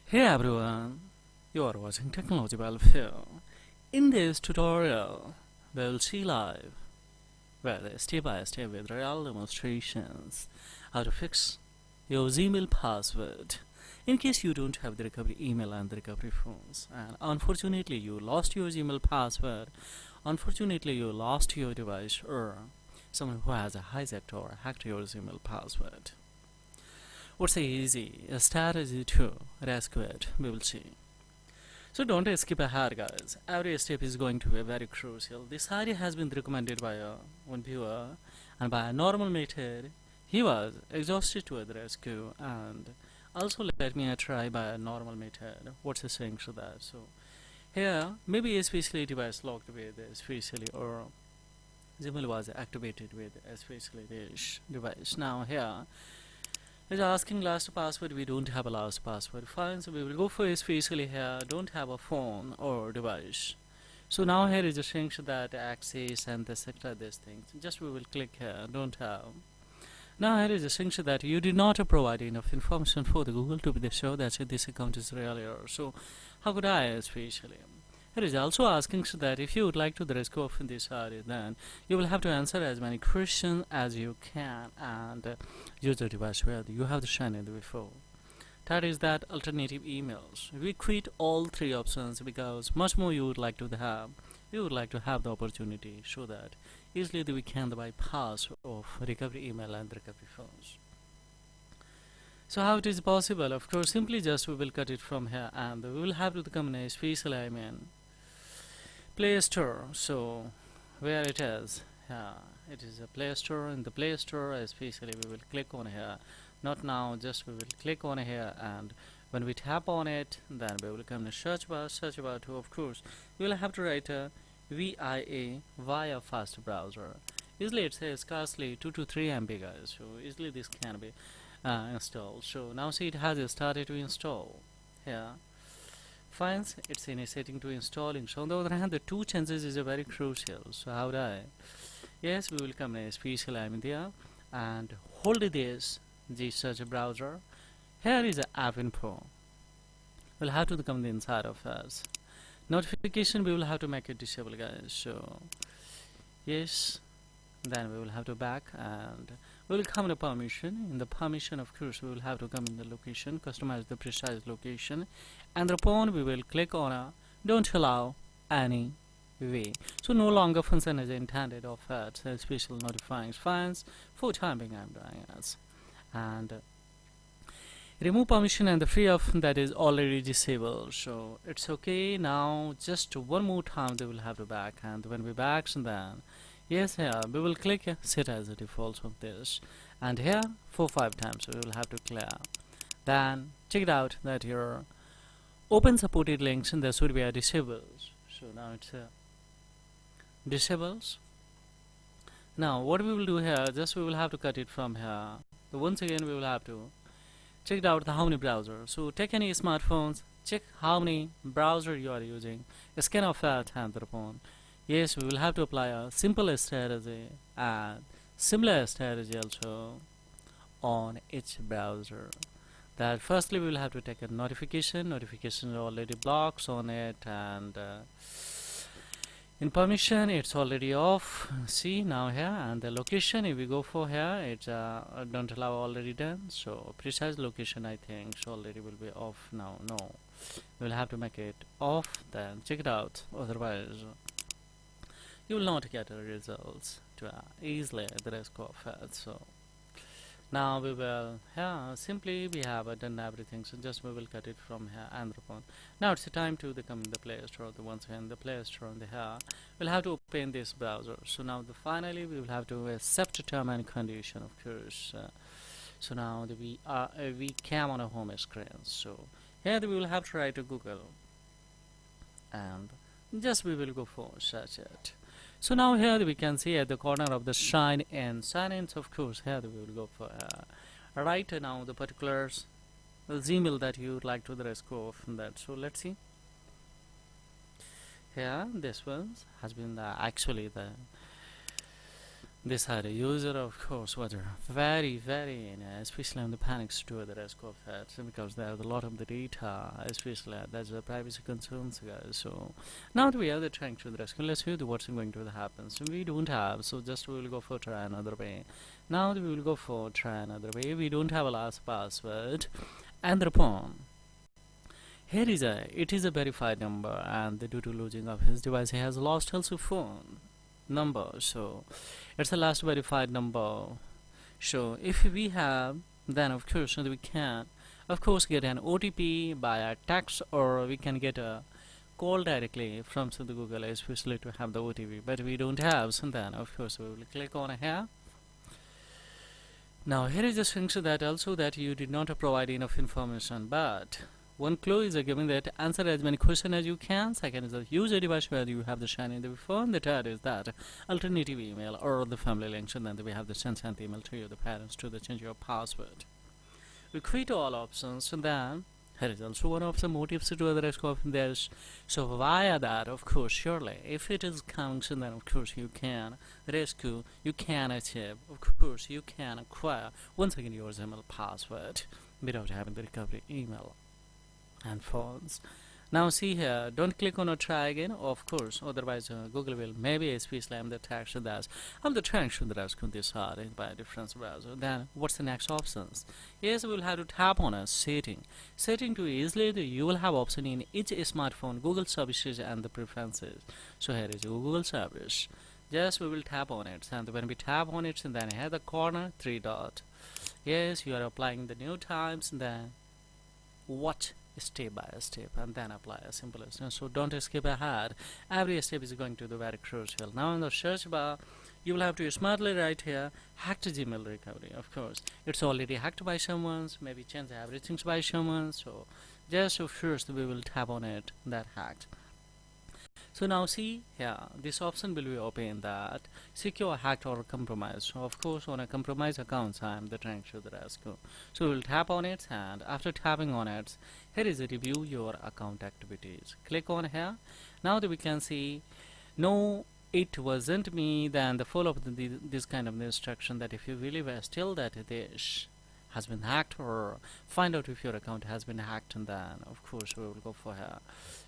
Hey everyone, you are watching Technology Welfare. In this tutorial, we'll see live, well, step by step with real demonstrations, how to fix your Gmail password in case you don't have the recovery email and the recovery phones. And unfortunately, you lost your Gmail password. Unfortunately, you lost your device, or someone who has hijacked or hacked your Gmail password. What's the easy strategy to rescue it? We will see. So don't skip ahead, guys. Every step is going to be very crucial. This idea has been recommended by one viewer, and by a normal method, he was exhausted to the rescue. And also let me try by a normal method. What's the saying to that? So here, maybe especially device locked with especially, or Gmail was activated with especially this device. Now here is asking last password. We don't have a last password. Fine, so we will go for especially here don't have a phone or device. So now here is a saying that access and etc. these things. Just we will click here don't have. Now here is a saying that you did not provide enough information for the Google to be sure that this account is real error. So how could I especially? It is also asking that if you would like to the rescue of this area, then you will have to answer as many questions as you can and use the device where you have to shine it before. That is that alternative emails. We quit all three options because much more you would like to have. You would like to have the opportunity so that easily we can bypass of recovery email and recovery phones. So how it is possible? Of course, simply just we will cut it from here and we will have to come in a special Play Store. So where it is? Yeah, it is a Play Store. In the Play Store, especially we will click on here. Not now, just we will click on here, and when we tap on it, then we will come to search bar. Search bar too. Of course, you will have to write a VIA via fast browser. Easily it says scarcely 2 to 3 MB, guys. So easily this can be installed. So now see it has started to install here. Finds it's in a setting to installing. So on the other hand, the two chances is a very crucial. So how do I? Yes, we will come in a special there and hold this the search browser. Here is the app info. We'll have to come the inside of us. Notification we will have to make it disable, guys. So yes, then we will have to back and we will come to permission. In the permission, of course, we will have to come in the location, customize the precise location, and upon we will click on a don't allow any way. So no longer function is intended of it, special notifying fines for timing I'm doing as. And remove permission and the free of that is already disabled, so it's okay. Now just one more time they will have to back, and when we back, then yes, here we will click set as a default of this, and here 4-5 times we will have to clear. Then check it out that your open supported links and there should be a disables. So now it's disables. Now what we will do here, just we will have to cut it from here. So once again we will have to check it out the how many browsers. So take any smartphones, check how many browser you are using, scan of that and upon. Yes, we will have to apply a simple strategy and similar strategy also on each browser. That firstly we will have to take a notification. Notification already blocks on it, and in permission it's already off. See now here, and the location if we go for here, it's don't allow already done. So precise location I think so already will be off now. No, we will have to make it off. Then check it out. Otherwise you will not get results to easily the rest of it. So now we will simply we have done everything, so just we will cut it from here and upon. Now it's the time to come in the Play Store. The once again the Play Store and the here we'll have to open this browser. So now finally we will have to accept term and condition, of course. So now we came on a home screen. So here we will have to write to Google, and just we will go for search it. So now here we can see at the corner of the sign in, of course here we will go for right now the particulars, the Gmail that you would like to the rescue from that. So let's see here, this one has been actually the This had a user, of course, was very, very, especially on the panics to the risk of that, because there's a lot of the data, especially there's a privacy concerns, guys. So now that we have the trying to the rescue, let's see what's going to happen. So we don't have, so just we will go for try another way. Now we will go for try another way. We don't have a last password, and the phone. Here is it is a verified number, and due to losing of his device, he has lost also phone number. So it's the last verified number. So if we have, then of course we can of course get an OTP by a text, or we can get a call directly from the Google, especially to have the OTP, but we don't have. So then of course we will click on here. Now here is the function that also that you did not provide enough information, but one clue is given that answer as many questions as you can. Second is the use a device where you have the shiny in the phone. The third is that alternative email or the family link, and then we have the sent email to you, the parents, to the change your password. We create all options, and then here is also one option motives to the rest of this. So via that, of course, surely if it is counts, then of course you can rescue, you can achieve, of course you can acquire once again your email password without having the recovery email and phones. Now see here, don't click on a try again, of course, otherwise Google will maybe slam the text that I'm the traction that I was this hard by a different browser. Then what's the next options? Yes, we will have to tap on a setting to easily you will have option in each smartphone, Google services and the preferences. So here is Google service. Just we will tap on it, and when we tap on it, and then here the corner 3 dot. Yes, you are applying the new times, and then watch step by step and then apply a simple instance. So don't skip ahead. Every step is going to be very crucial. Now in the search bar, you will have to smartly write here hacked Gmail recovery. Of course, it's already hacked by someone, maybe change everything by someone. So just first we will tap on it that hacked. So now see here, this option will be open that secure, hacked or compromised. So of course on a compromised account I am the trying to the rescue. So we'll tap on it, and after tapping on it, here is a review your account activities. Click on here. Now that we can see no, it wasn't me, then the follow up this kind of instruction that if you really were still that this has been hacked, or find out if your account has been hacked, and then of course we will go for here.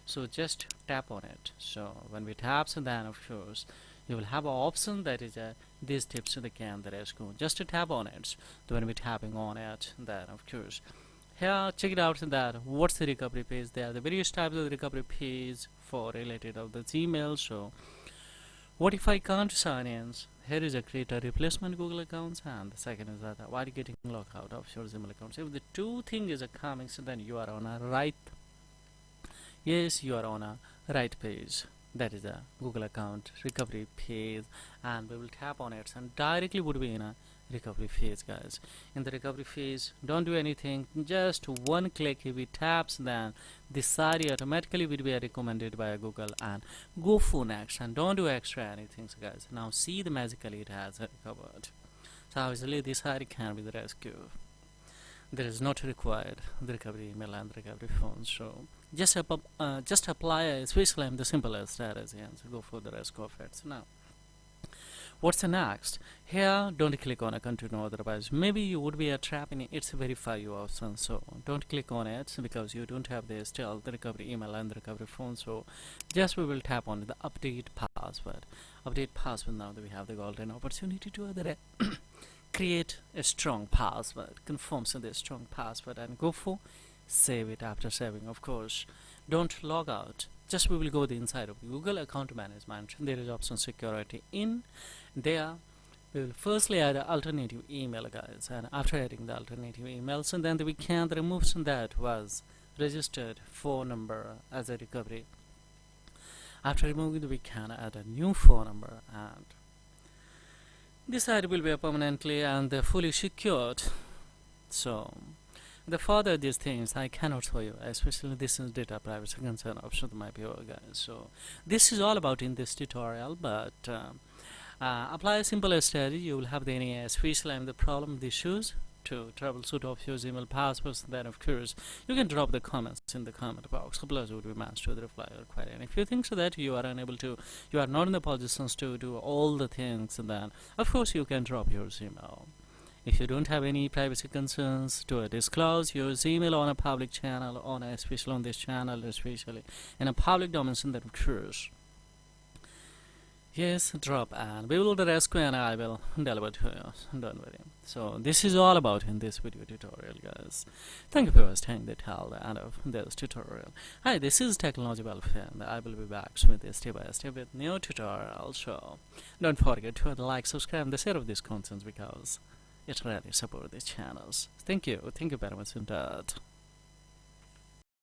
So just tap on it. So when we tap, so then of course you will have an option that is these tips to the can the rescue. Just to tap on it. So when we're tapping on it, then of course here check it out that what's the recovery page. There are the various types of the recovery page for related of the Gmail. So what if I can't sign in? Here is a create a replacement Google accounts, and the second is that why getting locked out of your Gmail accounts. If the two things are coming, so then you are on a right. Yes, you are on a right page. That is a Google account recovery page, and we will tap on it and directly would be in a recovery phase, guys. In the recovery phase, don't do anything, just one click. If it taps, then this site automatically will be recommended by Google, and go for next, and don't do extra anything, so guys. Now see the magically it has recovered. So obviously this site can be the rescue. There is not required the recovery email and the recovery phone. So just apply a Swiss Lime, the simplest strategy, and so go for the rescue of it. So now what's the next? Here don't click on a continue, otherwise maybe you would be a trap in its verify you option. So don't click on it because you don't have the still the recovery email and the recovery phone. So just we will tap on the update password. Now that we have the golden opportunity to other create a strong password, confirms the strong password, and go for save it. After saving, of course don't log out, just we will go the inside of Google account management. There is option security. In there we will firstly add an alternative email, guys, and after adding the alternative emails, and then we can remove that was registered phone number as a recovery. After removing, we can add a new phone number, and this site will be permanently and fully secured. So the further these things I cannot show you, especially this is data privacy concern option might be over, guys. So this is all about in this tutorial, but apply a simple strategy. You will have the any speech line the problem, the issues. to troubleshoot of your Gmail passwords, then of course you can drop the comments in the comment box. Couple would be managed to reply your query. And if you think so that you are unable to, you are not in the positions to do all the things, and then of course you can drop your Gmail. If you don't have any privacy concerns to disclose your Gmail on a public channel, especially on this channel, especially in a public domain, then of course, yes, drop and we will rescue and I will deliver to you. Don't worry. So this is all about in this video tutorial, guys. Thank you for staying till the end of this tutorial. Hi, this is Technology Welfare, and I will be back with this step by step with new tutorial. So don't forget to like, subscribe, and share of these contents because it really supports these channels. Thank you very much in that.